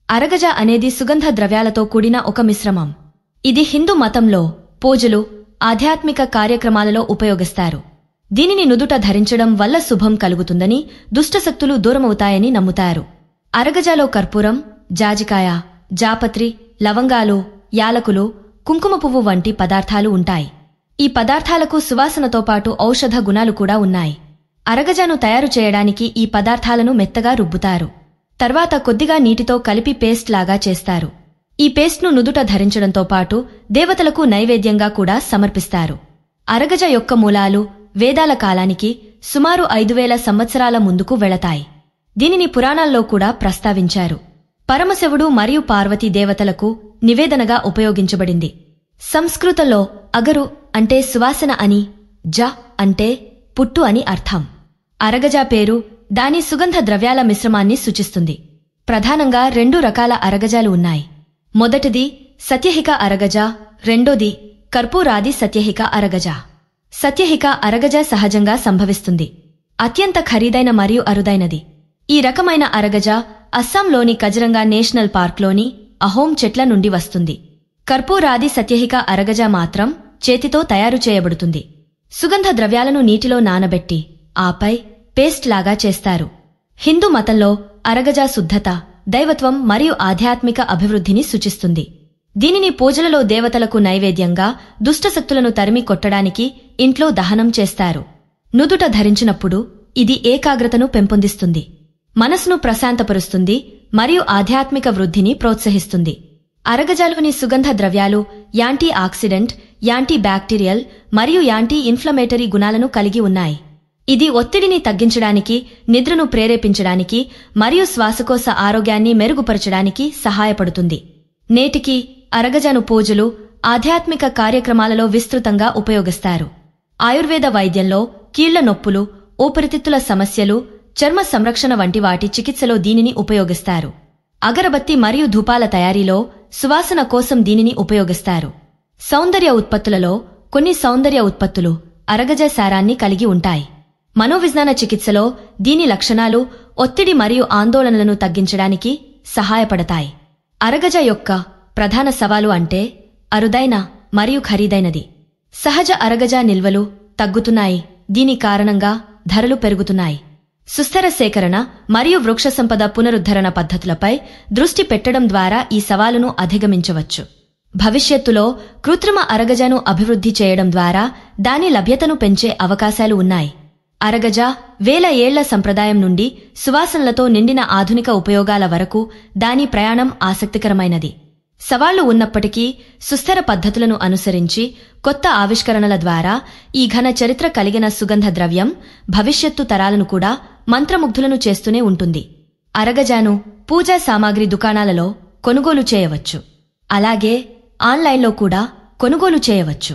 అరగజ అనేది సుగంధ ద్రవ్యాలతో కూడిన ఒక మిశ్రమం. ఇది హిందూ మతంలో పూజలు, ఆధ్యాత్మిక కార్యక్రమాలలో ఉపయోగిస్తారు. దీనిని నుదుట ధరించడం వల్ల శుభం కలుగుతుందని, దుష్టశక్తులు దూరమవుతాయని నమ్ముతారు. అరగజలో కర్పూరం, జాజికాయ, జాపత్రి, లవంగాలు, యాలకులు, కుంకుమ పువ్వు వంటి పదార్థాలు ఉంటాయి. ఈ పదార్థాలకు సువాసనతో పాటు ఔషధ గుణాలు కూడా ఉన్నాయి. అరగజను తయారు చేయడానికి ఈ పదార్థాలను మెత్తగా రుబ్బుతారు. తర్వాత కొద్దిగా నీటితో కలిపి పేస్ట్ లాగా చేస్తారు. ఈ పేస్ట్ను నుదుట ధరించడంతో పాటు దేవతలకు నైవేద్యంగా కూడా సమర్పిస్తారు. అరగజ యొక్క మూలాలు వేదాల కాలానికి సుమారు 5000 సంవత్సరాల ముందుకు వెళతాయి. దీనిని పురాణాల్లో కూడా ప్రస్తావించారు. పరమశివుడు మరియు పార్వతీ దేవతలకు నివేదనగా ఉపయోగించబడింది. సంస్కృతంలో అగరు అంటే సువాసన అని, జ అంటే పుట్టు అని అర్థం. అరగజ పేరు దాని సుగంధ ద్రవ్యాల మిశ్రమాన్ని సూచిస్తుంది. ప్రధానంగా 2 రకాల అరగజాలు ఉన్నాయి. మొదటిది సత్యహిక అరగజ, రెండోది కర్పూరాది సత్యహిక అరగజ. సత్యహిక అరగజ సహజంగా సంభవిస్తుంది. అత్యంత ఖరీదైన మరియు అరుదైనది. ఈ రకమైన అరగజ అస్సాంలోని కజరంగా నేషనల్ పార్క్లోని అహోం చెట్ల నుండి వస్తుంది. కర్పూరాది సత్యహిక అరగజ మాత్రం చేతితో తయారు చేయబడుతుంది. సుగంధ ద్రవ్యాలను నీటిలో నానబెట్టి ఆపై పేస్ట్ లాగా చేస్తారు. హిందూ మతంలో అరగజ శుద్ధత, దైవత్వం మరియు ఆధ్యాత్మిక అభివృద్ధిని సూచిస్తుంది. దీనిని పూజలలో దేవతలకు నైవేద్యంగా, దుష్టశక్తులను తరిమి కొట్టడానికి ఇంట్లో దహనం చేస్తారు. నుదుట ధరించినప్పుడు ఇది ఏకాగ్రతను పెంపొందిస్తుంది, మనసును ప్రశాంతపరుస్తుంది మరియు ఆధ్యాత్మిక వృద్ధిని ప్రోత్సహిస్తుంది. అరగజలోని సుగంధ ద్రవ్యాలు యాంటీ ఆక్సిడెంట్, యాంటీ బ్యాక్టీరియల్ మరియు యాంటీ ఇన్ఫ్లమేటరీ గుణాలను కలిగి ఉన్నాయి. ఇది ఒత్తిడిని తగ్గించడానికి, నిద్రను ప్రేరేపించడానికి మరియు శ్వాసకోశ ఆరోగ్యాన్ని మెరుగుపరచడానికి సహాయపడుతుంది. నేటికి అరగజను పూజలు, ఆధ్యాత్మిక కార్యక్రమాలలో విస్తృతంగా ఉపయోగిస్తారు. ఆయుర్వేద వైద్యంలో కీళ్ల నొప్పులు, ఊపిరితిత్తుల సమస్యలు, చర్మ సంరక్షణ వంటి వాటి చికిత్సలో దీనిని ఉపయోగిస్తారు. అగరబత్తి మరియు ధూపాల తయారీలో సువాసన కోసం దీనిని ఉపయోగిస్తారు. సౌందర్య ఉత్పత్తులలో కొన్ని సౌందర్య ఉత్పత్తులు అరగజ సారాన్ని కలిగి ఉంటాయి. మనోవిజ్ఞాన చికిత్సలో దీని లక్షణాలు ఒత్తిడి మరియు ఆందోళనలను తగ్గించడానికి సహాయపడతాయి. అరగజ యొక్క ప్రధాన సవాలు అంటే అరుదైన మరియు ఖరీదైనది. సహజ అరగజ నిల్వలు తగ్గుతున్నాయి, దీని కారణంగా ధరలు పెరుగుతున్నాయి. సుస్థిర సేకరణ మరియు వృక్ష సంపద పునరుద్ధరణ పద్ధతులపై దృష్టి పెట్టడం ద్వారా ఈ సవాలును అధిగమించవచ్చు. భవిష్యత్తులో కృత్రిమ అరగజను అభివృద్ధి చేయడం ద్వారా దాని లభ్యతను పెంచే అవకాశాలు ఉన్నాయి. అరగజ వేల ఏళ్ల సంప్రదాయం నుండి సువాసనలతో నిండిన ఆధునిక ఉపయోగాల వరకు దాని ప్రయాణం ఆసక్తికరమైనది. సవాళ్లు ఉన్నప్పటికీ సుస్థిర పద్ధతులను అనుసరించి కొత్త ఆవిష్కరణల ద్వారా ఈ ఘన చరిత్ర కలిగిన సుగంధ ద్రవ్యం భవిష్యత్తు తరాలను కూడా మంత్రముగ్ధులను చేస్తూనే ఉంటుంది. అరగజాను పూజా సామాగ్రి దుకాణాలలో కొనుగోలు చేయవచ్చు, అలాగే ఆన్లైన్లో కూడా కొనుగోలు చేయవచ్చు.